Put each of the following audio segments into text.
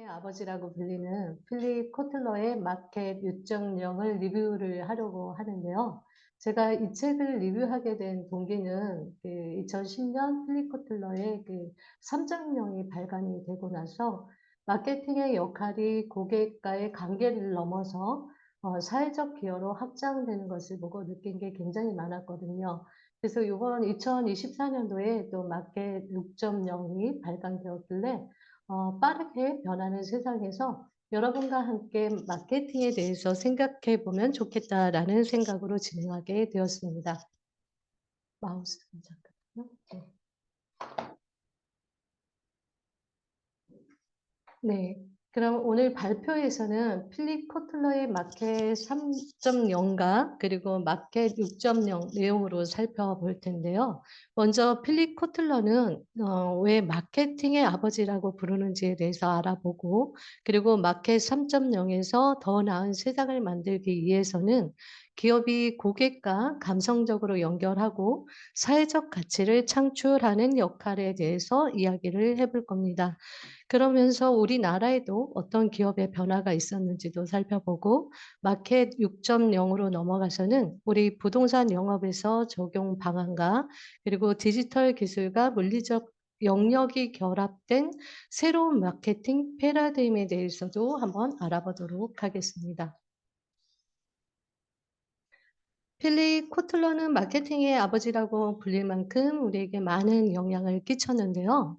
아버지라고 불리는 필립 코틀러의 마켓 유정령을 리뷰를 하려고 하는데요. 제가 이 책을 리뷰하게 된 동기는 2010년 필립 코틀러의 삼정령이 발간이 되고 나서 마케팅의 역할이 고객과의 관계를 넘어서 사회적 기여로 확장되는 것을 보고 느낀 게 굉장히 많았거든요. 그래서 이번 2024년도에 또 마켓 6.0이 발간되었길래 빠르게 변하는 세상에서 여러분과 함께 마케팅에 대해서 생각해 보면 좋겠다라는 생각으로 진행하게 되었습니다. 마우스 잠깐만요. 네. 네. 그럼 오늘 발표에서는 필립 코틀러의 마켓 3.0과 그리고 마켓 6.0 내용으로 살펴볼 텐데요. 먼저 필립 코틀러는 왜 마케팅의 아버지라고 부르는지에 대해서 알아보고, 그리고 마켓 3.0에서 더 나은 세상을 만들기 위해서는 기업이 고객과 감성적으로 연결하고 사회적 가치를 창출하는 역할에 대해서 이야기를 해볼 겁니다. 그러면서 우리나라에도 어떤 기업의 변화가 있었는지도 살펴보고, 마켓 6.0으로 넘어가서는 우리 부동산 영업에서 적용 방안과 그리고 디지털 기술과 물리적 영역이 결합된 새로운 마케팅 패러다임에 대해서도 한번 알아보도록 하겠습니다. 필립 코틀러는 마케팅의 아버지라고 불릴 만큼 우리에게 많은 영향을 끼쳤는데요.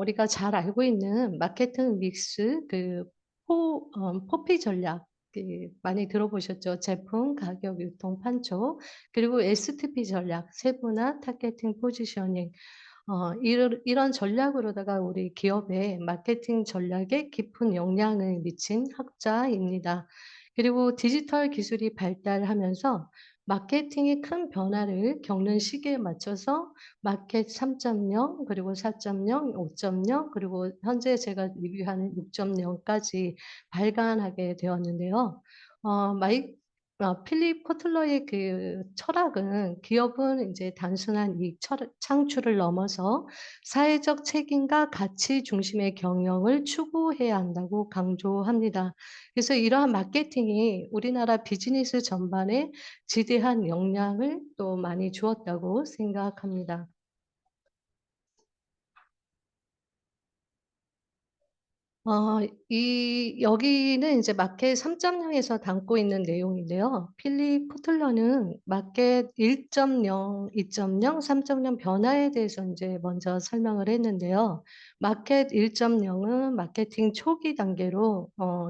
우리가 잘 알고 있는 마케팅 믹스, 포피 전략, 많이 들어보셨죠? 제품, 가격, 유통, 판촉, 그리고 STP 전략, 세분화, 타겟팅, 포지셔닝. 이런 전략으로다가 우리 기업의 마케팅 전략에 깊은 영향을 미친 학자입니다. 그리고 디지털 기술이 발달하면서 마케팅이 큰 변화를 겪는 시기에 맞춰서 마켓 3.0 그리고 4.0, 5.0 그리고 현재 제가 리뷰하는 6.0까지 발간하게 되었는데요. 마이 필립 코틀러의 철학은 기업은 이제 단순한 이익 창출을 넘어서 사회적 책임과 가치 중심의 경영을 추구해야 한다고 강조합니다. 그래서 이러한 마케팅이 우리나라 비즈니스 전반에 지대한 영향을 또 많이 주었다고 생각합니다. 여기는 이제 마켓 3.0에서 담고 있는 내용인데요. 필립 코틀러는 마켓 1.0, 2.0, 3.0 변화에 대해서 이제 먼저 설명을 했는데요. 마켓 1.0은 마케팅 초기 단계로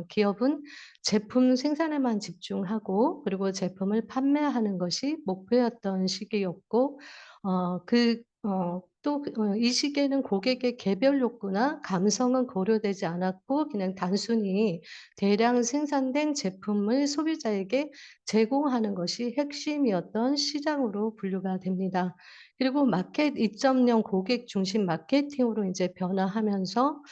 기업은 제품 생산에만 집중하고 그리고 제품을 판매하는 것이 목표였던 시기였고 이 시기에는 고객의 개별 욕구나 감성은 고려되지 않았고 그냥 단순히 대량 생산된 제품을 소비자에게 제공하는 것이 핵심이었던 시장으로 분류가 됩니다. 그리고 마켓 2.0 고객 중심 마케팅으로 이제 변화하면서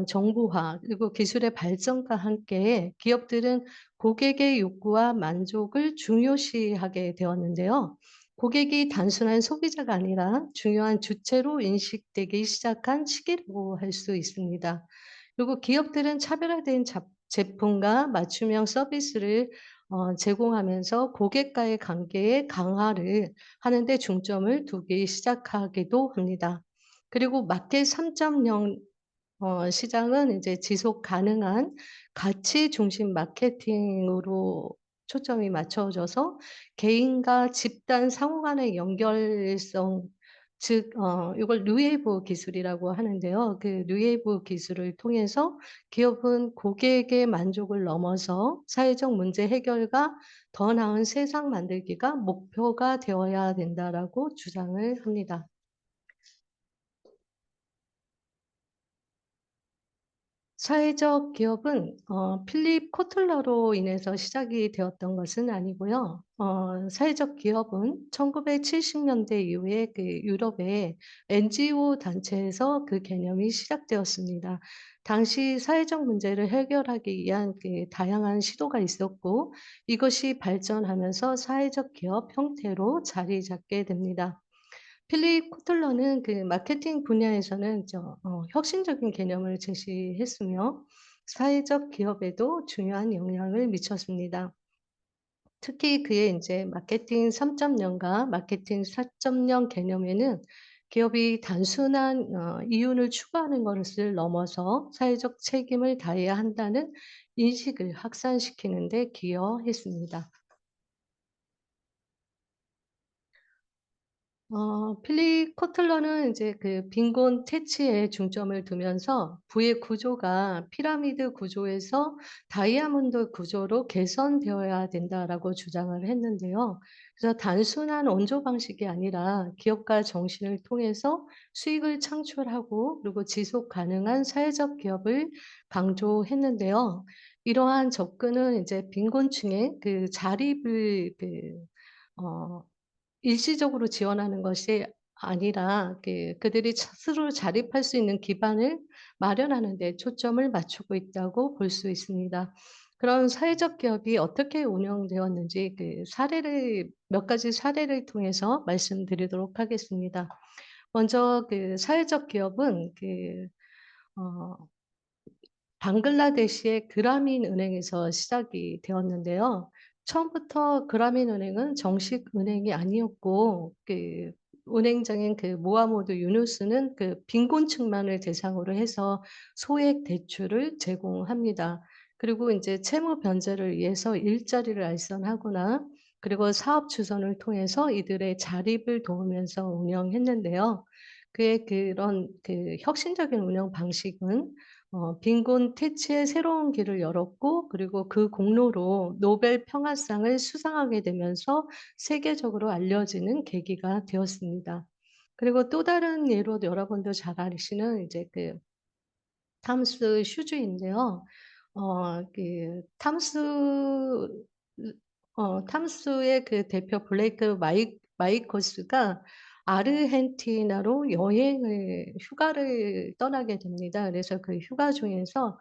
정보화 그리고 기술의 발전과 함께 기업들은 고객의 욕구와 만족을 중요시하게 되었는데요. 고객이 단순한 소비자가 아니라 중요한 주체로 인식되기 시작한 시기라고 할 수 있습니다. 그리고 기업들은 차별화된 제품과 맞춤형 서비스를 제공하면서 고객과의 관계의 강화를 하는 데 중점을 두기 시작하기도 합니다. 그리고 마켓 3.0 시장은 이제 지속 가능한 가치 중심 마케팅으로 초점이 맞춰져서 개인과 집단 상호 간의 연결성, 즉 이걸 누에보 기술이라고 하는데요. 그 누에보 기술을 통해서 기업은 고객의 만족을 넘어서 사회적 문제 해결과 더 나은 세상 만들기가 목표가 되어야 된다라고 주장을 합니다. 사회적 기업은 필립 코틀러로 인해서 시작이 되었던 것은 아니고요. 사회적 기업은 1970년대 이후에 유럽의 NGO 단체에서 그 개념이 시작되었습니다. 당시 사회적 문제를 해결하기 위한 다양한 시도가 있었고 이것이 발전하면서 사회적 기업 형태로 자리 잡게 됩니다. 필립 코틀러는 그 마케팅 분야에서는 혁신적인 개념을 제시했으며 사회적 기업에도 중요한 영향을 미쳤습니다. 특히 그의 인제 마케팅 3.0과 마케팅 4.0 개념에는 기업이 단순한 이윤을 추구하는 것을 넘어서 사회적 책임을 다해야 한다는 인식을 확산시키는 데 기여했습니다. 필립 코틀러는 이제 그 빈곤 퇴치에 중점을 두면서 부의 구조가 피라미드 구조에서 다이아몬드 구조로 개선되어야 된다라고 주장을 했는데요. 그래서 단순한 원조 방식이 아니라 기업가 정신을 통해서 수익을 창출하고 그리고 지속 가능한 사회적 기업을 강조했는데요. 이러한 접근은 이제 빈곤층의 그 자립을 어 일시적으로 지원하는 것이 아니라 그들이 스스로 자립할 수 있는 기반을 마련하는 데 초점을 맞추고 있다고 볼 수 있습니다. 그런 사회적 기업이 어떻게 운영되었는지 사례를 몇 가지 사례를 통해서 말씀드리도록 하겠습니다. 먼저 사회적 기업은 어 방글라데시의 그라민 은행에서 시작이 되었는데요. 처음부터 그라민 은행은 정식 은행이 아니었고 은행장인 모하모드 유누스는 빈곤층만을 대상으로 해서 소액 대출을 제공합니다. 그리고 인제 채무 변제를 위해서 일자리를 알선하거나 그리고 사업 주선을 통해서 이들의 자립을 도우면서 운영했는데요. 그의 그런 혁신적인 운영 방식은 빈곤 퇴치의 새로운 길을 열었고 그리고 그 공로로 노벨 평화상을 수상하게 되면서 세계적으로 알려지는 계기가 되었습니다. 그리고 또 다른 예로 여러분도 잘 아시는 이제 탐스 슈즈인데요. 탐스 탐스의 대표 블레이크 마이커스가 아르헨티나로 여행을 휴가를 떠나게 됩니다. 그래서 그 휴가 중에서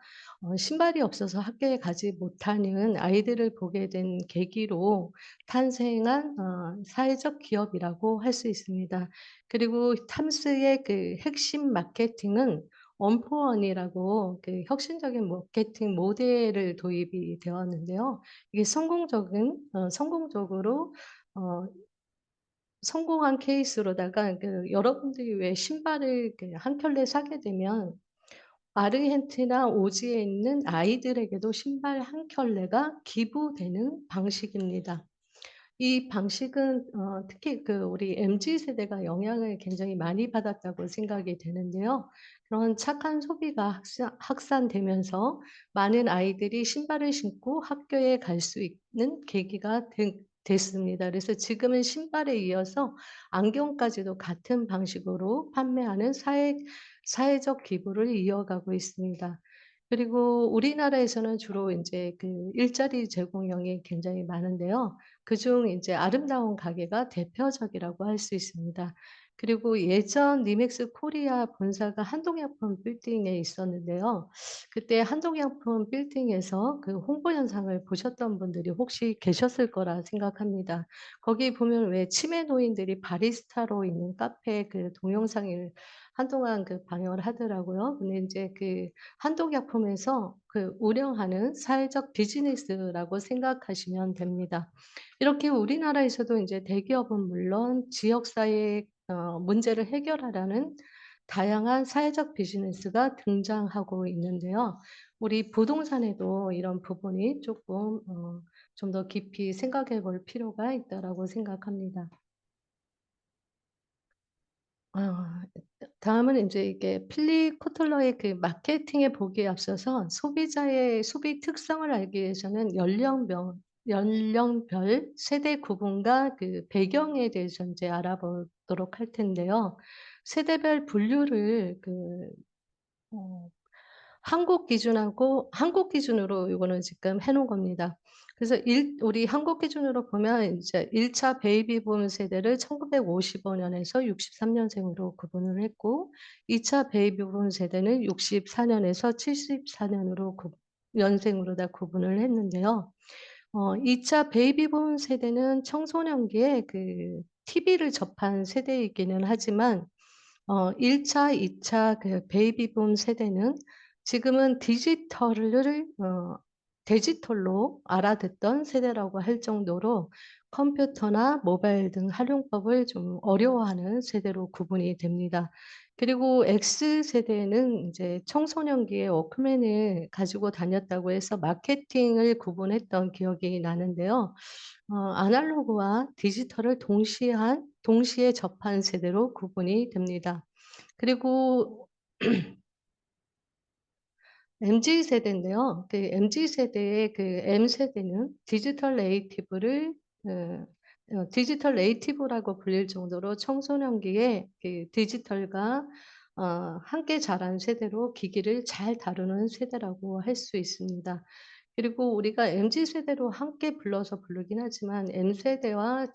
신발이 없어서 학교에 가지 못하는 아이들을 보게 된 계기로 탄생한 사회적 기업이라고 할 수 있습니다. 그리고 탐스의 핵심 마케팅은 원포원이라고 혁신적인 마케팅 모델을 도입이 되었는데요. 이게 성공적으로 어 성공한 케이스로다가 여러분들이 왜 신발을 한 켤레 사게 되면 아르헨티나 오지에 있는 아이들에게도 신발 한 켤레가 기부되는 방식입니다. 이 방식은 특히 우리 MZ 세대가 영향을 굉장히 많이 받았다고 생각이 되는데요. 그런 착한 소비가 확산되면서 많은 아이들이 신발을 신고 학교에 갈 수 있는 계기가 됐습니다. 그래서 지금은 신발에 이어서 안경까지도 같은 방식으로 판매하는 사회적 기부를 이어가고 있습니다. 그리고 우리나라에서는 주로 인제 일자리 제공형이 굉장히 많은데요. 그중 이제 아름다운 가게가 대표적이라고 할 수 있습니다. 그리고 예전 리맥스 코리아 본사가 한동약품 빌딩에 있었는데요. 그때 한동약품 빌딩에서 홍보 영상을 보셨던 분들이 혹시 계셨을 거라 생각합니다. 거기 보면 왜 치매 노인들이 바리스타로 있는 카페 동영상을 한동안 방영을 하더라고요. 근데 인제 한독약품에서 운영하는 사회적 비즈니스라고 생각하시면 됩니다. 이렇게 우리나라에서도 인제 대기업은 물론 지역사회의 문제를 해결하려는 다양한 사회적 비즈니스가 등장하고 있는데요. 우리 부동산에도 이런 부분이 쪼끔 좀 더 깊이 생각해 볼 필요가 있다라고 생각합니다. 아 다음은 인제 이게 필립 코틀러의 마케팅에 보기에 앞서서 소비자의 소비 특성을 알기 위해서는 연령별 세대 구분과 배경에 대해서 인제 알아보도록 할 텐데요. 세대별 분류를 어 한국 기준으로 요거는 지금 해 놓은 겁니다. 그래서 우리 한국 기준으로 보면 이제 1차 베이비 붐 세대를 1955 년에서 63 년생으로 구분을 했고 2차 베이비 붐 세대는 64 년에서 74 년으로 연생으로 다 구분을 했는데요. 2차 베이비 붐 세대는 청소년기에 TV를 접한 세대이기는 하지만 1 차, 2차 그 베이비붐 세대는 지금은 디지털로 알아듣던 세대라고 할 정도로 컴퓨터나 모바일 등 활용법을 좀 어려워하는 세대로 구분이 됩니다. 그리고 X세대는 인제 청소년기에 워크맨을 가지고 다녔다고 해서 마케팅을 구분했던 기억이 나는데요. 아날로그와 디지털을 동시에 접한 세대로 구분이 됩니다. 그리고 MZ 세대인데요. 그 MZ 세대의 그 M세대는 어 디지털 네이티브라고 불릴 정도로 청소년기에 그 디지털과 함께 자란 세대로 기기를 잘 다루는 세대라고 할 수 있습니다. 그리고 우리가 MZ 세대로 함께 불러서 부르긴 하지만 M세대와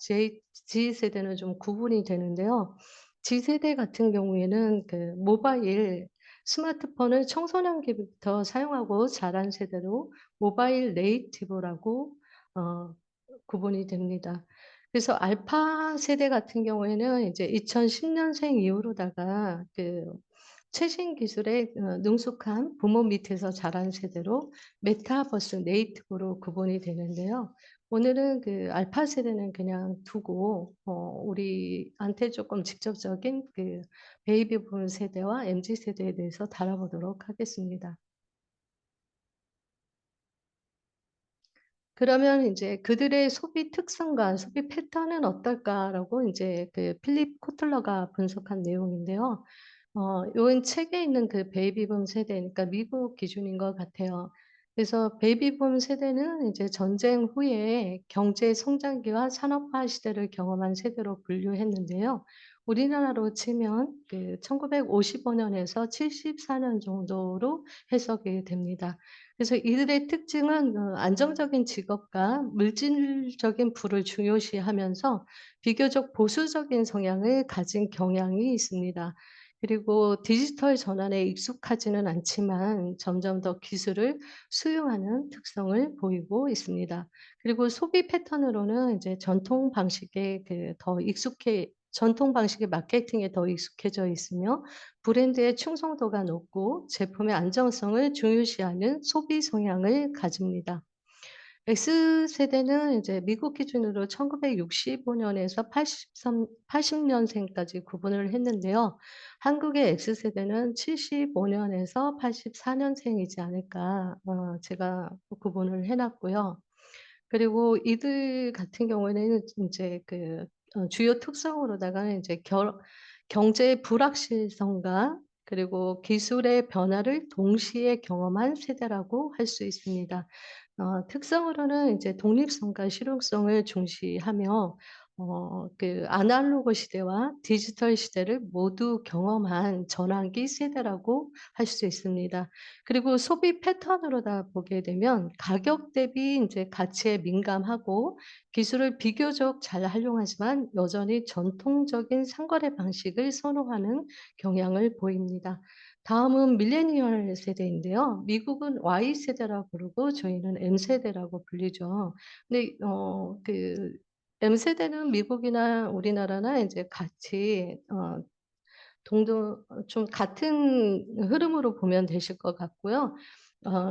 G세대는 좀 구분이 되는데요. G세대 같은 경우에는 그 스마트폰을 청소년기부터 사용하고 자란 세대로 모바일 네이티브라고 어 구분이 됩니다. 그래서 알파 세대 같은 경우에는 이제 2010 년생 이후로다가 그 최신 기술에 능숙한 부모 밑에서 자란 세대로 메타버스 네이티브로 구분이 되는데요. 오늘은 그 알파 세대는 그냥 두고 우리한테 쪼끔 직접적인 그 베이비 붐 세대와 MZ 세대에 대해서 다뤄보도록 하겠습니다. 그러면 인제 '그들의 소비 특성과 소비 패턴은 어떨까?'라고 인제 그 필립 코틀러가 분석한 내용인데요. 요 책에 있는 그 베이비붐 세대 그러니까 미국 기준인 것 같아요. 그래서 베이비붐 세대는 이제 전쟁 후에 경제 성장기와 산업화 시대를 경험한 세대로 분류했는데요. 우리나라로 치면 그 1955 년에서 74년 정도로 해석이 됩니다. 그래서 이들의 특징은 안정적인 직업과 물질적인 부를 중요시하면서 비교적 보수적인 성향을 가진 경향이 있습니다. 그리고 디지털 전환에 익숙하지는 않지만 점점 더 기술을 수용하는 특성을 보이고 있습니다. 그리고 소비 패턴으로는 이제 전통 방식의 마케팅에 더 익숙해져 있으며 브랜드의 충성도가 높고 제품의 안정성을 중요시하는 소비 성향을 가집니다. X세대는 이제 미국 기준으로 1965 년에서 80 년생까지 구분을 했는데요. 한국의 X세대는 75 년에서 84 년생이지 않을까 제가 구분을 해 놨고요. 그리고 이들 같은 경우에는 인제 그 주요 특성으로다가 인제 경제의 불확실성과 그리고 기술의 변화를 동시에 경험한 세대라고 할 수 있습니다. 특성으로는 이제 독립성과 실용성을 중시하며 그 아날로그 시대와 디지털 시대를 모두 경험한 전환기 세대라고 할 수 있습니다. 그리고 소비 패턴으로다 보게 되면 가격 대비 인제 가치에 민감하고 기술을 비교적 잘 활용하지만 여전히 전통적인 상거래 방식을 선호하는 경향을 보입니다. 다음은 밀레니얼 세대인데요. 미국은 Y세대라고 부르고 저희는 M세대라고 불리죠. 근데 M세대는 미국이나 우리나라나 인제 같이 좀 같은 흐름으로 보면 되실 것 같고요.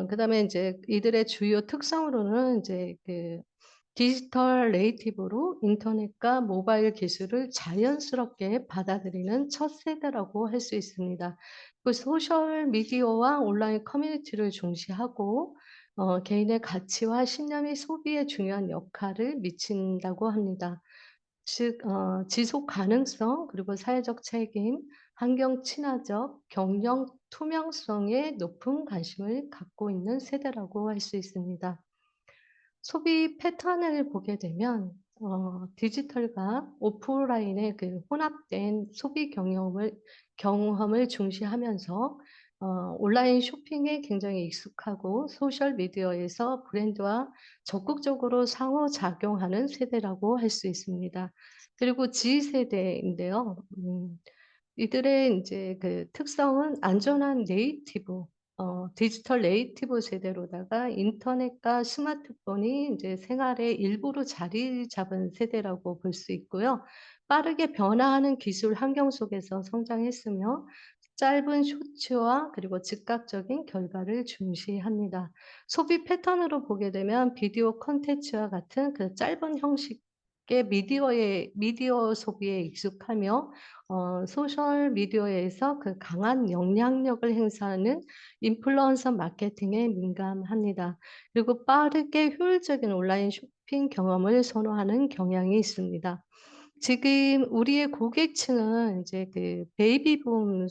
그다음에 인제 이들의 주요 특성으로는 인제 그 디지털 네이티브로 인터넷과 모바일 기술을 자연스럽게 받아들이는 첫 세대라고 할 수 있습니다. 그 소셜 미디어와 온라인 커뮤니티를 중시하고 개인의 가치와 신념이 소비에 중요한 역할을 미친다고 합니다. 즉 지속 가능성 그리고 사회적 책임, 환경 친화적, 경영 투명성에 높은 관심을 갖고 있는 세대라고 할 수 있습니다. 소비 패턴을 보게 되면 디지털과 오프라인의 그 혼합된 소비 경험을 중시하면서 온라인 쇼핑에 굉장히 익숙하고 소셜 미디어에서 브랜드와 적극적으로 상호작용하는 세대라고 할 수 있습니다. 그리고 Z 세대인데요. 이들의 인제 그 특성은 안전한 디지털 네이티브 세대로다가 인터넷과 스마트폰이 인제 생활의 일부로 자리 잡은 세대라고 볼 수 있고요. 빠르게 변화하는 기술 환경 속에서 성장했으며 짧은 쇼츠와 그리고 즉각적인 결과를 중시합니다. 소비 패턴으로 보게 되면 비디오 콘텐츠와 같은 그 짧은 형식의 미디어 소비에 익숙하며 소셜 미디어에서 그 강한 영향력을 행사하는 인플루언서 마케팅에 민감합니다. 그리고 빠르게 효율적인 온라인 쇼핑 경험을 선호하는 경향이 있습니다. 지금 우리의 고객층은 이제 그 베이비 붐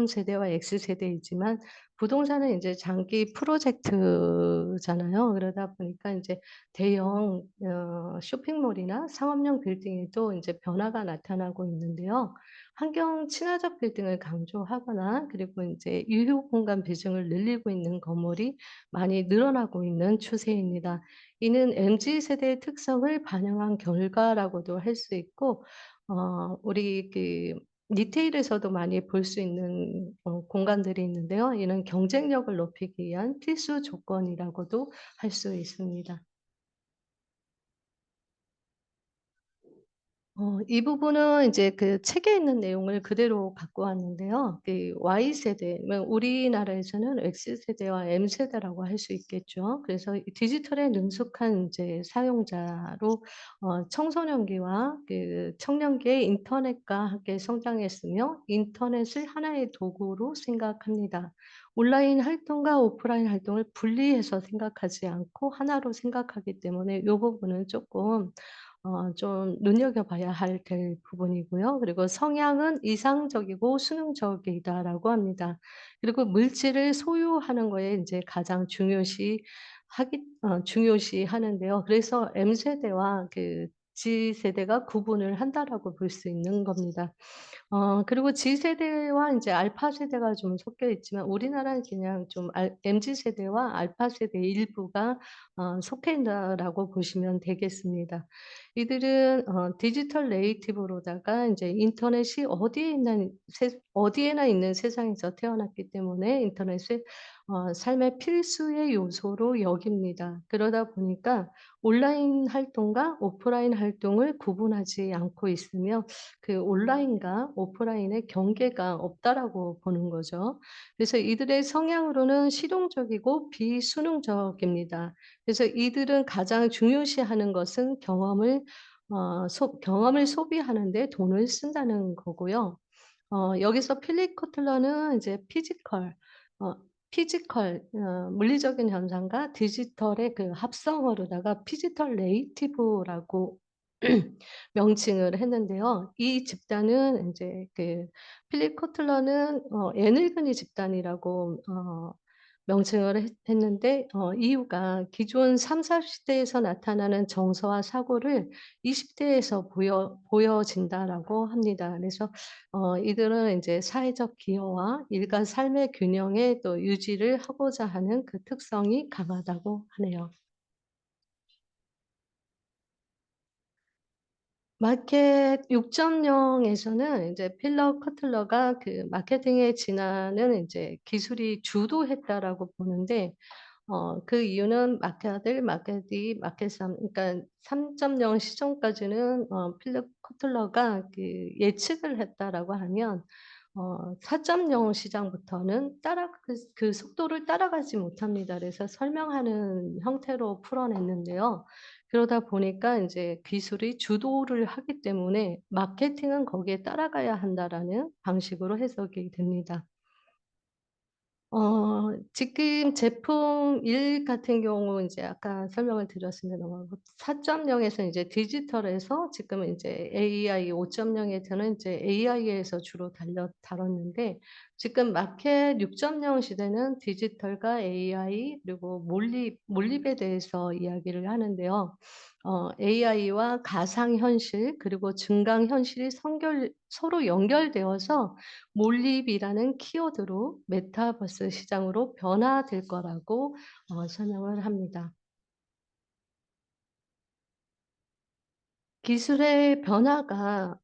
세대와 X 세대이지만 부동산은 인제 장기 프로젝트잖아요. 그러다 보니까 인제 대형 쇼핑몰이나 상업용 빌딩에도 인제 변화가 나타나고 있는데요. 환경 친화적 빌딩을 강조하거나 그리고 인제 유휴 공간 비중을 늘리고 있는 건물이 많이 늘어나고 있는 추세입니다. 이는 MZ 세대의 특성을 반영한 결과라고도 할 수 있고 우리 그 리테일에서도 많이 볼 수 있는 공간들이 있는데요. 이는 경쟁력을 높이기 위한 필수 조건이라고도 할 수 있습니다. 이 부분은 이제 그 책에 있는 내용을 그대로 갖고 왔는데요. 그 Y세대, 우리나라에서는 X세대와 M세대라고 할 수 있겠죠. 그래서 이 디지털에 능숙한 이제 사용자로 청소년기와 그 청년기에 인터넷과 함께 성장했으며 인터넷을 하나의 도구로 생각합니다. 온라인 활동과 오프라인 활동을 분리해서 생각하지 않고 하나로 생각하기 때문에 요 부분은 쪼끔 좀 눈여겨봐야 될 부분이고요. 그리고 성향은 "이상적이고 수능적이다."라고 합니다. 그리고 물질을 소유하는 거에 인제 가장 중요시하는데요. 그래서 M세대와 그 Z세대가 구분을 한다라고 볼 수 있는 겁니다. 그리고 G세대와 인제 알파 세대가 좀 섞여 있지만 우리나라는 그냥 좀 MZ 세대와 알파 세대 일부가 속해 있다라고 보시면 되겠습니다. 이들은 디지털 네이티브로다가 인제 인터넷이 어디에나 있는 세상에서 태어났기 때문에 인터넷을 삶의 필수의 요소로 여깁니다. 그러다 보니까 온라인 활동과 오프라인 활동을 구분하지 않고 있으며 그 '온라인과 오프라인의 경계가 없다.'라고 보는 거죠. 그래서 이들의 성향으로는 실용적이고 비수능적입니다. 그래서 이들은 가장 중요시하는 것은 경험을 소비하는 데 돈을 쓴다는 거고요. 여기서 필립 코틀러는 이제 어 물리적인 현상과 디지털의 그 합성어로다가 피지털 네이티브라고 명칭을 했는데요. 이 집단은 인제 그 필립 코틀러는 애늙은이 집단이라고 명칭을 했는데 이유가 기존 30-40 대에서 나타나는 정서와 사고를 20 대에서 보여진다라고 합니다. 그래서 이들은 인제 사회적 기여와 일과 삶의 균형의 또 유지를 하고자 하는 그 특성이 강하다고 하네요. 마켓 6.0 에서는 인제 필러 커틀러가 그 마케팅의 진화는 인제 기술이 주도했다라고 보는데 그 이유는 마켓 2, 마켓 3, 그러니까 3.0 시점까지는 필립 코틀러가 그 예측을 했다라고 하면 4.0 시장부터는 그 속도를 따라가지 못합니다. 그래서 설명하는 형태로 풀어냈는데요. 그러다 보니까 인제 기술이 주도를 하기 때문에 '마케팅은 거기에 따라가야 한다.'라는 방식으로 해석이 됩니다. 지금 제품 1 같은 경우 인제 아까 설명을 드렸습니다만 4.0 에서 이제 디지털에서 지금은 인제 AI 5.0 에서는 인제 AI에서 주로 다뤘는데 지금 마켓 6.0 시대는 디지털과 AI 그리고 몰입에 대해서 이야기를 하는데요. AI와 가상 현실 그리고 증강 현실이 서로 연결되어서 몰입이라는 키워드로 메타버스 시장으로 변화될 거라고 설명을 합니다. 기술의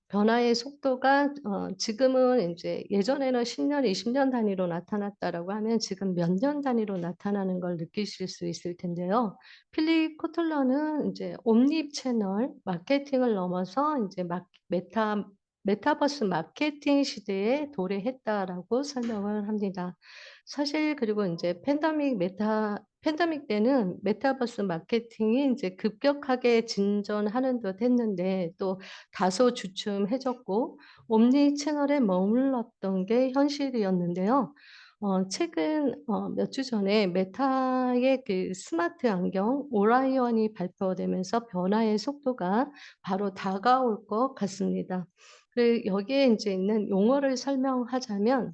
변화의 속도가 지금은 이제 예전에는 10 년, 20년 단위로 나타났다라고 하면 지금 몇 년 단위로 나타나는 걸 느끼실 수 있을 텐데요. 필립 코틀러는 이제 옴니 채널 마케팅을 넘어서 이제 막 메타버스 마케팅 시대에 도래했다라고 설명을 합니다. 사실 그리고 이제 팬데믹 때는 메타버스 마케팅이 이제 급격하게 진전하는 듯 했는데 또 다소 주춤해졌고 옴니 채널에 머물렀던 게 현실이었는데요. 최근 몇 주 전에 메타의 그 스마트 안경 오라이언이 발표되면서 변화의 속도가 바로 다가올 것 같습니다. 여기에 이제 있는 용어를 설명하자면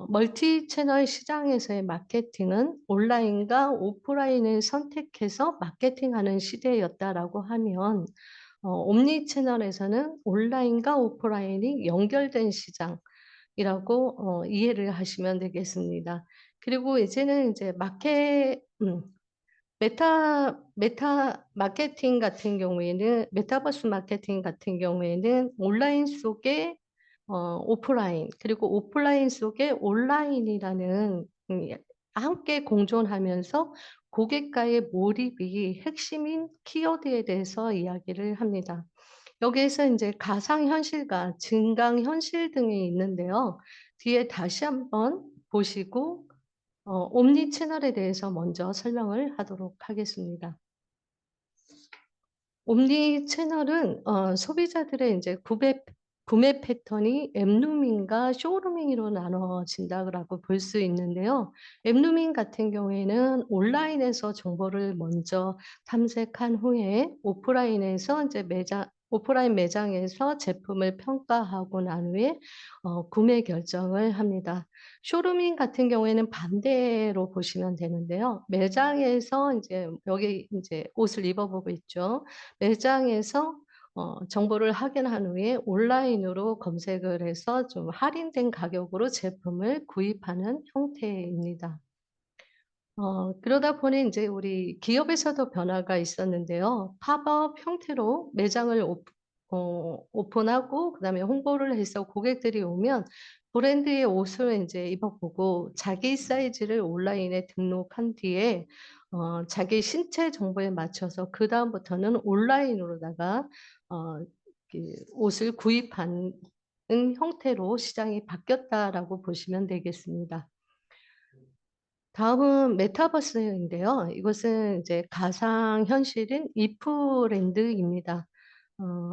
멀티 채널 시장에서의 마케팅은 온라인과 오프라인을 선택해서 마케팅하는 시대였다라고 하면 옴니 채널에서는 온라인과 오프라인이 연결된 시장이라고 이해를 하시면 되겠습니다. 그리고 이제는 이제 메타 마케팅 같은 경우에는 메타버스 마케팅 같은 경우에는 온라인 속에 오프라인 그리고 오프라인 속에 온라인이라는 예 함께 공존하면서 고객과의 몰입이 핵심인 키워드에 대해서 이야기를 합니다. 여기에서 인제 가상현실과 증강현실 등이 있는데요. 뒤에 다시 한번 보시고 옴니 채널에 대해서 먼저 설명을 하도록 하겠습니다. 옴니 채널은 소비자들의 인제 구매 패턴이 앱루밍과 쇼루밍으로 나눠진다라고 볼 수 있는데요. 앱루밍 같은 경우에는 온라인에서 정보를 먼저 탐색한 후에 오프라인 매장에서 제품을 평가하고 난 후에 구매 결정을 합니다. 쇼루밍 같은 경우에는 반대로 보시면 되는데요. 매장에서 인제 여기 인제 옷을 입어 보고 있죠. 매장에서 정보를 확인한 후에 온라인으로 검색을 해서 좀 할인된 가격으로 제품을 구입하는 형태입니다. 그러다 보니 인제 우리 기업에서도 변화가 있었는데요. 팝업 형태로 매장을 오픈하고 그다음에 홍보를 해서 고객들이 오면 브랜드의 옷을 인제 입어 보고 자기 사이즈를 온라인에 등록한 뒤에 자기 신체 정보에 맞춰서 그다음부터는 온라인으로다가 어 그 옷을 구입하는 형태로 시장이 바뀌었다라고 보시면 되겠습니다. 다음은 메타버스인데요. 이것은 이제 가상 현실인 이프랜드입니다.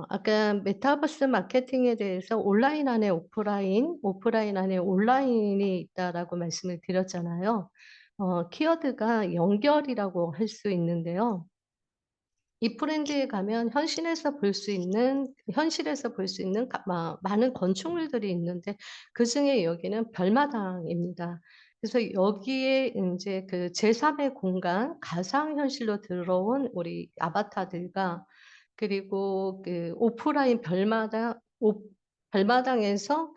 아까 메타버스 마케팅에 대해서 온라인 안에 오프라인, 오프라인 안에 온라인이 있다라고 말씀을 드렸잖아요. 키워드가 연결이라고 할 수 있는데요. 이 브랜드에 가면 현실에서 볼 수 있는 많은 건축물들이 있는데 그중에 여기는 별마당입니다. 그래서 여기에 인제 그 제3의 공간 가상 현실로 들어온 우리 아바타들과 그리고 그 오프라인 별마당에서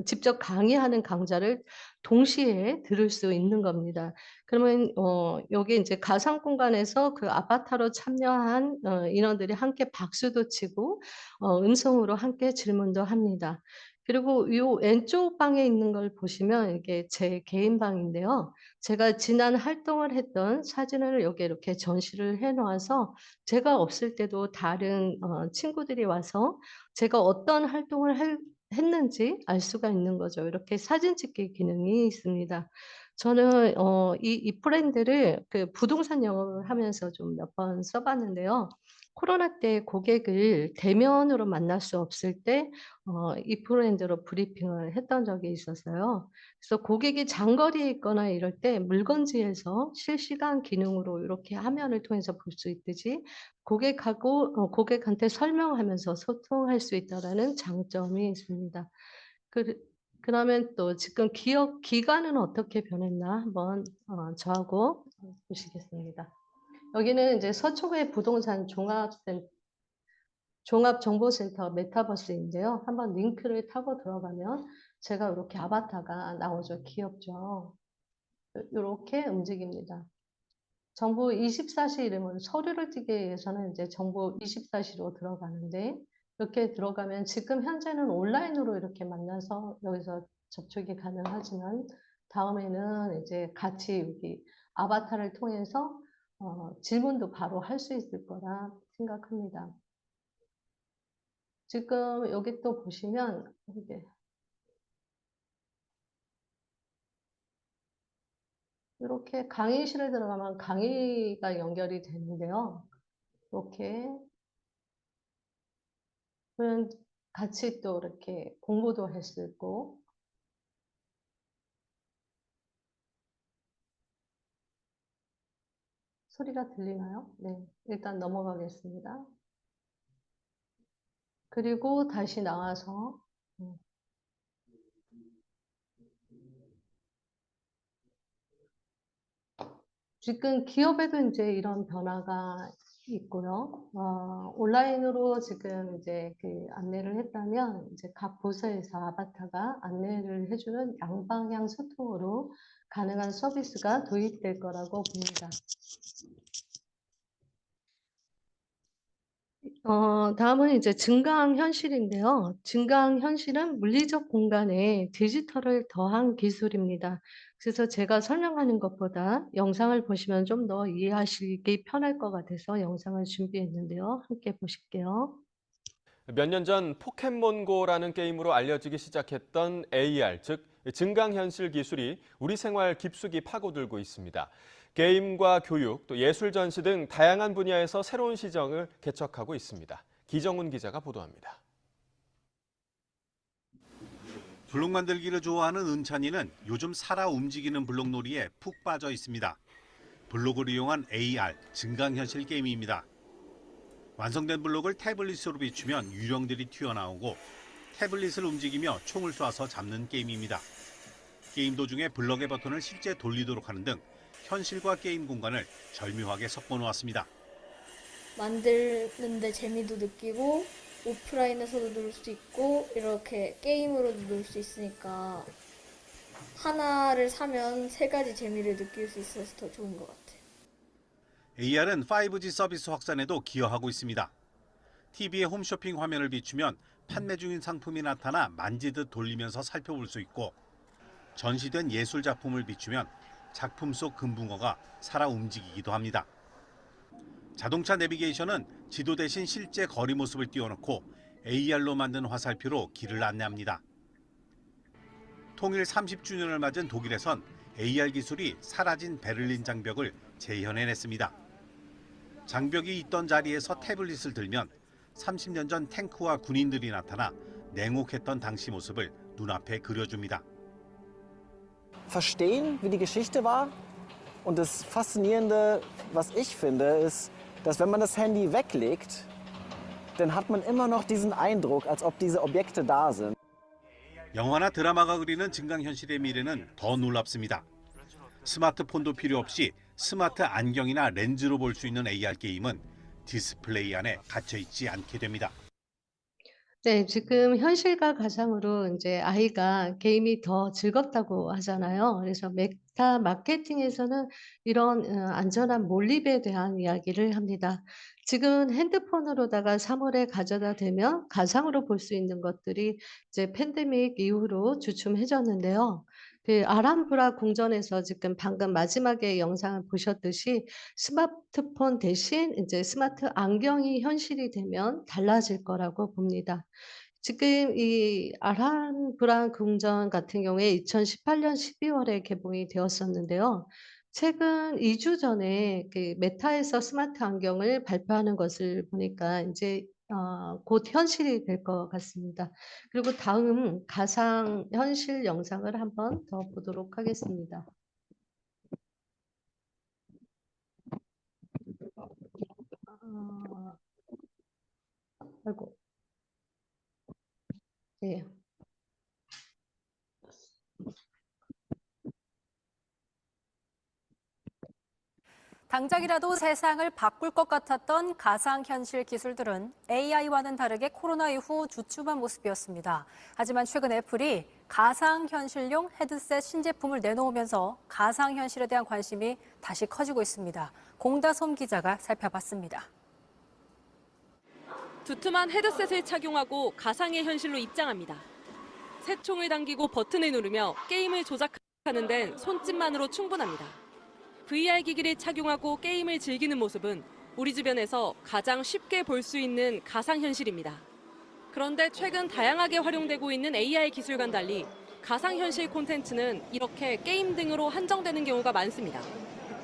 직접 강의하는 강좌를 동시에 들을 수 있는 겁니다. 그러면 여기 인제 가상 공간에서 그 아바타로 참여한 인원들이 함께 박수도 치고 음성으로 함께 질문도 합니다. 그리고 요 왼쪽 방에 있는 걸 보시면 이게 제 개인 방인데요. 제가 지난 활동을 했던 사진을 여기에 이렇게 전시를 해 놓아서 제가 없을 때도 다른 친구들이 와서 제가 어떤 활동을 했는지 알 수가 있는 거죠. 이렇게 사진 찍기 기능이 있습니다. 저는 이 브랜드를 그 부동산 영업을 하면서 좀 몇 번 써 봤는데요. 코로나 때 고객을 대면으로 만날 수 없을 때 이 브랜드로 브리핑을 했던 적이 있었어요. 그래서 고객이 장거리에 있거나 이럴 때 물건지에서 실시간 기능으로 이렇게 화면을 통해서 볼 수 있듯이 고객한테 설명하면서 소통할 수 있다라는 장점이 있습니다. 그르 그러면 또 지금 기업 기간은 어떻게 변했나 한번 저하고 보시겠습니다. 여기는 이제 서초구의 부동산 종합정보센터 메타버스인데요. 한번 링크를 타고 들어가면 제가 요렇게 아바타가 나오죠. 귀엽죠. 요렇게 움직입니다. 정부 24시 이름으로 서류를 띄기 위해서는 이제 정부 24시로 들어가는데 이렇게 들어가면 지금 현재는 온라인으로 이렇게 만나서 여기서 접촉이 가능하지만 다음에는 이제 같이 여기 아바타를 통해서 질문도 바로 할 수 있을 거라 생각합니다. 지금 여기 또 보시면 이게 이렇게 강의실에 들어가면 강의가 연결이 되는데요. 이렇게 그러면 같이 또 이렇게 공부도 할 수 있고 소리가 들리나요? 네, 일단 넘어가겠습니다. 그리고 다시 나와서 지금 기업에도 이제 이런 변화가 있고요. 온라인으로 지금 이제 그 안내를 했다면 이제 각 부서에서 아바타가 안내를 해주는 양방향 소통으로 가능한 서비스가 도입될 거라고 봅니다. 다음은 이제 증강현실인데요. 증강현실은 물리적 공간에 디지털을 더한 기술입니다. 그래서 제가 설명하는 것보다 영상을 보시면 좀 더 이해하시기 편할 것 같아서 영상을 준비했는데요. 함께 보실게요. 몇 년 전 포켓몬고라는 게임으로 알려지기 시작했던 AR, 즉 증강현실 기술이 우리 생활 깊숙이 파고들고 있습니다. 게임과 교육, 또 예술 전시 등 다양한 분야에서 새로운 시장을 개척하고 있습니다. 기정훈 기자가 보도합니다. 블록 만들기를 좋아하는 은찬이는 요즘 살아 움직이는 블록놀이에 푹 빠져 있습니다. 블록을 이용한 AR, 증강현실 게임입니다. 완성된 블록을 태블릿으로 비추면 유령들이 튀어나오고 태블릿을 움직이며 총을 쏴서 잡는 게임입니다. 게임 도중에 블럭의 버튼을 실제 돌리도록 하는 등 현실과 게임 공간을 절묘하게 섞어 놓았습니다. 만드는데 재미도 느끼고 오프라인에서도 놀 수 있고 이렇게 게임으로도 놀 수 있으니까 하나를 사면 세 가지 재미를 느낄 수 있어서 더 좋은 것 같아요. AR은 5G 서비스 확산에도 기여하고 있습니다. TV의 홈쇼핑 화면을 비추면 판매 중인 상품이 나타나 만지듯 돌리면서 살펴볼 수 있고 전시된 예술 작품을 비추면 작품 속 금붕어가 살아 움직이기도 합니다. 자동차 내비게이션은 지도 대신 실제 거리 모습을 띄워놓고 AR로 만든 화살표로 길을 안내합니다. 통일 30주년을 맞은 독일에선 AR 기술이 사라진 베를린 장벽을 재현해냈습니다. 장벽이 있던 자리에서 태블릿을 들면 30년 전 탱크와 군인들이 나타나 냉혹했던 당시 모습을 눈앞에 그려줍니다. Verstehen, wie die Geschichte war. Und das Faszinierende, was ich finde, ist, dass wenn man das Handy weglegt, dann hat man immer noch diesen Eindruck, als ob diese Objekte da sind. 영화나 드라마가 그리는 증강현실의 미래는 더 놀랍습니다. 스마트폰도 필요 없이 스마트 안경이나 렌즈로 볼 수 있는 AR 게임은 디스플레이 안에 갇혀있지 않게 됩니다. 네, 지금 현실과 가상으로 이제 아이가 게임이 더 즐겁다고 하잖아요. 그래서 메타 마케팅에서는 이런 안전한 몰입에 대한 이야기를 합니다. 지금 핸드폰으로다가 사물에 가져다 대면 가상으로 볼 수 있는 것들이 이제 팬데믹 이후로 주춤해졌는데요. 그 아람브라 궁전에서 지금 방금 마지막에 영상을 보셨듯이 스마트폰 대신 이제 스마트 안경이 현실이 되면 달라질 거라고 봅니다. 지금 이 아란 브랑 궁전 같은 경우에 2018년 12월에 개봉이 되었었는데요. 최근 2주 전에 그 메타에서 스마트 안경을 발표하는 것을 보니까 인제 곧 현실이 될 것 같습니다. 그리고 다음 가상 현실 영상을 한번 더 보도록 하겠습니다. 어 아이고. 네. 당장이라도 세상을 바꿀 것 같았던 가상현실 기술들은 AI와는 다르게 코로나 이후 주춤한 모습이었습니다. 하지만 최근 애플이 가상현실용 헤드셋 신제품을 내놓으면서 가상현실에 대한 관심이 다시 커지고 있습니다. 공다솜 기자가 살펴봤습니다. 두툼한 헤드셋을 착용하고 가상의 현실로 입장합니다. 새총을 당기고 버튼을 누르며 게임을 조작하는 데는 손짓만으로 충분합니다. VR 기기를 착용하고 게임을 즐기는 모습은 우리 주변에서 가장 쉽게 볼 수 있는 가상현실입니다. 그런데 최근 다양하게 활용되고 있는 AR 기술과는 달리 가상현실 콘텐츠는 이렇게 게임 등으로 한정되는 경우가 많습니다.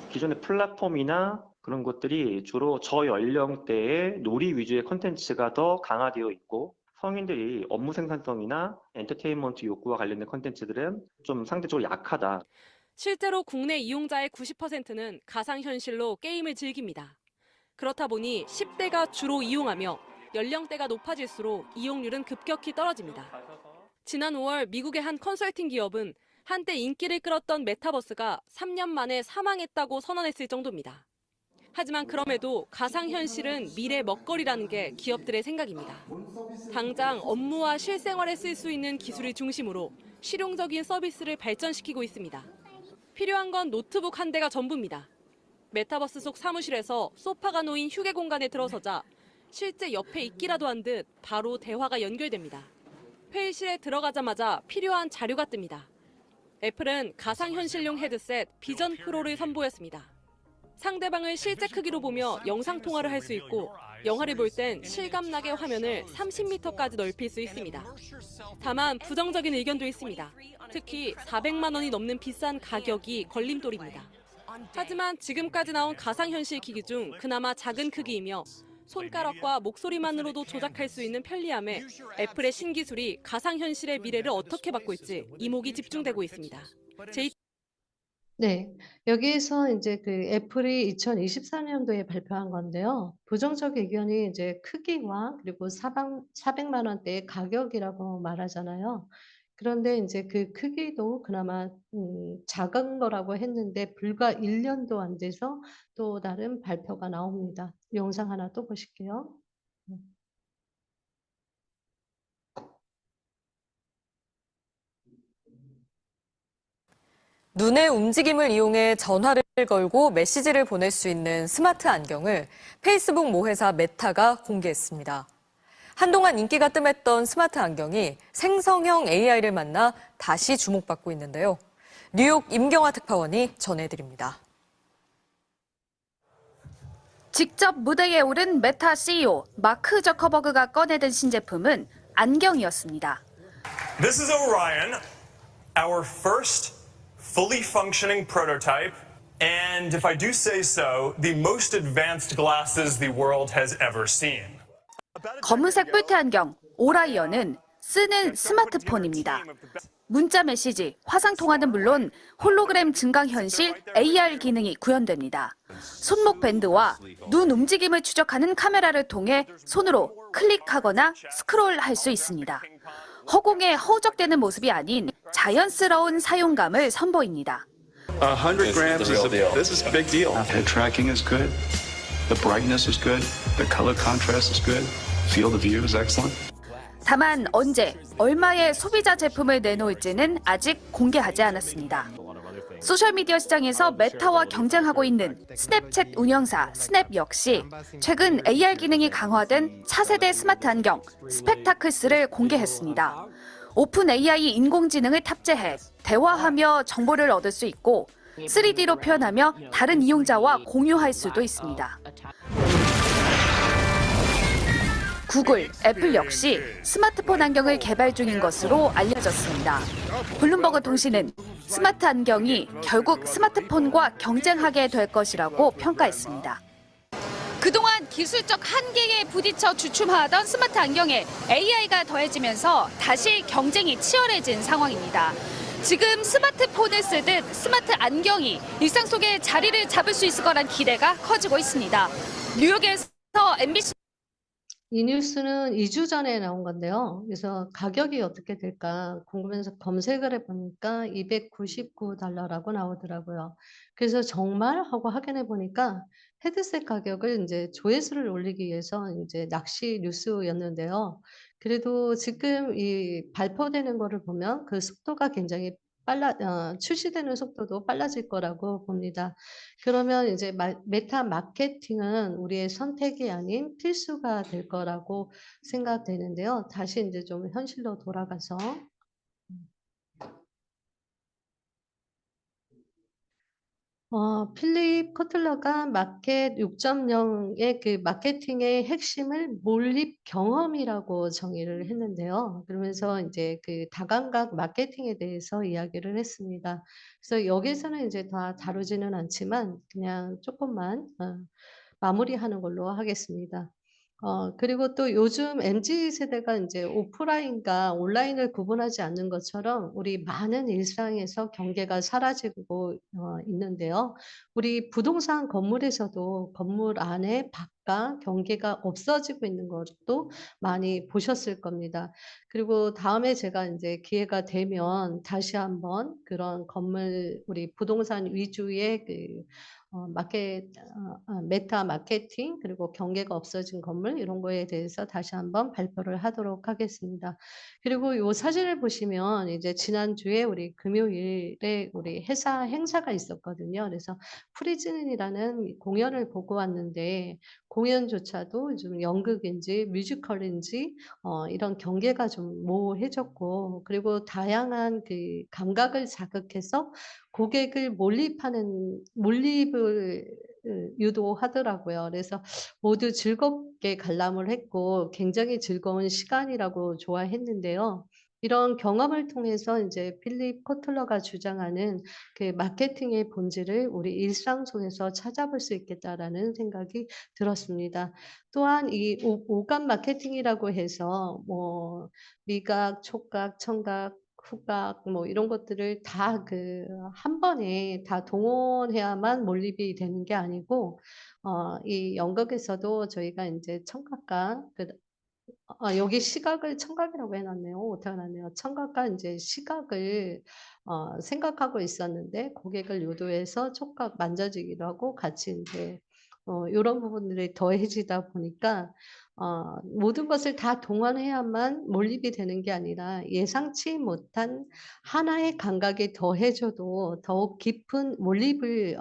기존의 플랫폼이나 그런 것들이 주로 저연령대의 놀이 위주의 콘텐츠가 더 강화되어 있고 성인들이 업무 생산성이나 엔터테인먼트 욕구와 관련된 콘텐츠들은 좀 상대적으로 약하다. 실제로 국내 이용자의 90%는 가상현실로 게임을 즐깁니다. 그렇다 보니 10대가 주로 이용하며 연령대가 높아질수록 이용률은 급격히 떨어집니다. 지난 5월 미국의 한 컨설팅 기업은 한때 인기를 끌었던 메타버스가 3년 만에 사망했다고 선언했을 정도입니다. 하지만 그럼에도 가상현실은 미래 먹거리라는 게 기업들의 생각입니다. 당장 업무와 실생활에 쓸 수 있는 기술을 중심으로 실용적인 서비스를 발전시키고 있습니다. 필요한 건 노트북 한 대가 전부입니다. 메타버스 속 사무실에서 소파가 놓인 휴게 공간에 들어서자 실제 옆에 있기라도 한 듯 바로 대화가 연결됩니다. 회의실에 들어가자마자 필요한 자료가 뜹니다. 애플은 가상현실용 헤드셋 비전 프로를 선보였습니다. 상대방을 실제 크기로 보며 영상통화를 할 수 있고 영화를 볼 땐 실감나게 화면을 30m까지 넓힐 수 있습니다. 다만 부정적인 의견도 있습니다. 특히 400만 원이 넘는 비싼 가격이 걸림돌입니다. 하지만 지금까지 나온 가상현실 기기 중 그나마 작은 크기이며 손가락과 목소리만으로도 조작할 수 있는 편리함에 애플의 신기술이 가상현실의 미래를 어떻게 바꿀지 이목이 집중되고 있습니다. 네. 여기에서 이제 그 애플이 2024년도에 발표한 건데요. 부정적 의견이 이제 크기와 그리고 400만 원대의 가격이라고 말하잖아요. 그런데 이제 그 크기도 그나마 작은 거라고 했는데 불과 1 년도 안 돼서 또 다른 발표가 나옵니다. 영상 하나 또 보실게요. 눈의 움직임을 이용해 전화를 걸고 메시지를 보낼 수 있는 스마트 안경을 페이스북 모회사 메타가 공개했습니다. 한동안 인기가 뜸했던 스마트 안경이 생성형 AI를 만나 다시 주목받고 있는데요. 뉴욕 임경아 특파원이 전해드립니다. 직접 무대에 오른 메타 CEO 마크 저커버그가 꺼내든 신제품은 안경이었습니다. This is Orion, our first fully functioning prototype, and if I do say so, the most advanced glasses the world has ever seen. 검은색 뿔테 안경 오라이언은 쓰는 스마트폰입니다. 문자 메시지, 화상 통화는 물론 홀로그램 증강현실 AR 기능이 구현됩니다. 손목 밴드와 눈 움직임을 추적하는 카메라를 통해 손으로 클릭하거나 스크롤할 수 있습니다. 허공에 허우적대는 모습이 아닌 자연스러운 사용감을 선보입니다. 100 grams this is a big deal. Head tracking is good. The brightness is good. The color contrast is good. Field of view is excellent. 다만 언제, 얼마의 소비자 제품을 내놓을지는 아직 공개하지 않았습니다. 소셜미디어 시장에서 메타와 경쟁하고 있는 스냅챗 운영사 스냅 역시 최근 AR 기능이 강화된 차세대 스마트 안경 스펙타클스를 공개했습니다. 오픈 AI 인공지능을 탑재해 대화하며 정보를 얻을 수 있고 3D로 표현하며 다른 이용자와 공유할 수도 있습니다. 구글, 애플 역시 스마트폰 안경을 개발 중인 것으로 알려졌습니다. 블룸버그 통신은 스마트 안경이 결국 스마트폰과 경쟁하게 될 것이라고 평가했습니다. 그동안 기술적 한계에 부딪혀 주춤하던 스마트 안경에 AI가 더해지면서 다시 경쟁이 치열해진 상황입니다. 지금 스마트폰을 쓰듯 스마트 안경이 일상 속에 자리를 잡을 수 있을 거란 기대가 커지고 있습니다. 뉴욕에서 MBC 이 뉴스는 2주 전에 나온 건데요. 그래서 가격이 어떻게 될까 궁금해서 검색을 해보니까 $299라고 나오더라고요. 그래서 정말 하고 확인해 보니까 헤드셋 가격을 이제 조회수를 올리기 위해서 이제 낚시 뉴스였는데요. 그래도 지금 이 발표되는 거를 보면 그 속도가 굉장히 출시되는 속도도 빨라질 거라고 봅니다. 그러면 이제 메타 마케팅은 우리의 선택이 아닌 필수가 될 거라고 생각되는데요. 다시 이제 좀 현실로 돌아가서 필립 코틀러가 마켓 6.0의 그 마케팅의 핵심을 몰입 경험이라고 정의를 했는데요. 그러면서 이제 그 다감각 마케팅에 대해서 이야기를 했습니다. 그래서 여기서는 이제 다 다루지는 않지만 그냥 조금만 마무리하는 걸로 하겠습니다. 그리고 또 요즘 MZ 세대가 이제 오프라인과 온라인을 구분하지 않는 것처럼 우리 많은 일상에서 경계가 사라지고 있는데요. 우리 부동산 건물에서도 건물 안에 밖과 경계가 없어지고 있는 것도 많이 보셨을 겁니다. 그리고 다음에 제가 이제 기회가 되면 다시 한번 그런 건물 우리 부동산 위주의 그 메타 마케팅 그리고 경계가 없어진 건물 이런 거에 대해서 다시 한번 발표를 하도록 하겠습니다. 그리고 요 사진을 보시면 이제 지난주에 우리 금요일에 우리 회사 행사가 있었거든요. 그래서 프리즌이라는 공연을 보고 왔는데 공연조차도 좀 연극인지 뮤지컬인지 이런 경계가 좀 모호해졌고 그리고 다양한 그 감각을 자극해서 고객을 몰입을 유도하더라고요. 그래서 모두 즐겁게 관람을 했고 굉장히 즐거운 시간이라고 좋아했는데요. 이런 경험을 통해서 이제 필립 코틀러가 주장하는 그 마케팅의 본질을 우리 일상 속에서 찾아볼 수 있겠다라는 생각이 들었습니다. 또한 이 오감 마케팅이라고 해서 뭐 미각, 촉각, 청각, 후각 뭐 이런 것들을 다 그 한 번에 다 동원해야만 몰입이 되는 게 아니고 이 연극에서도 저희가 인제 청각과 여기 시각을 청각이라고 해 놨네요. 오타가 났네요. 청각과 인제 시각을 생각하고 있었는데 고객을 유도해서 촉각 만져지기도 하고 같이 인제 요런 부분들이 더해지다 보니까 모든 것을 다 동원해야만 몰입이 되는 게 아니라 예상치 못한 하나의 감각이 더해져도 더욱 깊은 몰입을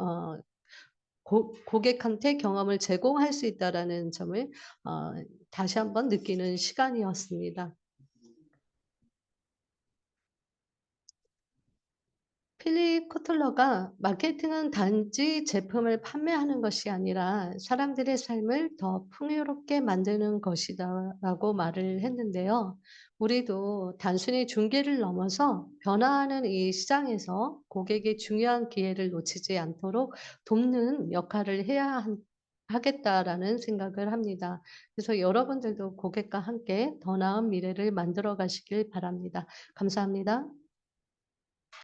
고객한테 경험을 제공할 수 있다라는 점을 어 다시 한번 느끼는 시간이었습니다. 필립 코틀러가 마케팅은 단지 제품을 판매하는 것이 아니라 사람들의 삶을 더 풍요롭게 만드는 것이다라고 말을 했는데요. 우리도 단순히 중개를 넘어서 변화하는 이 시장에서 고객의 중요한 기회를 놓치지 않도록 돕는 역할을 하겠다라는 생각을 합니다. 그래서 여러분들도 고객과 함께 더 나은 미래를 만들어 가시길 바랍니다. 감사합니다.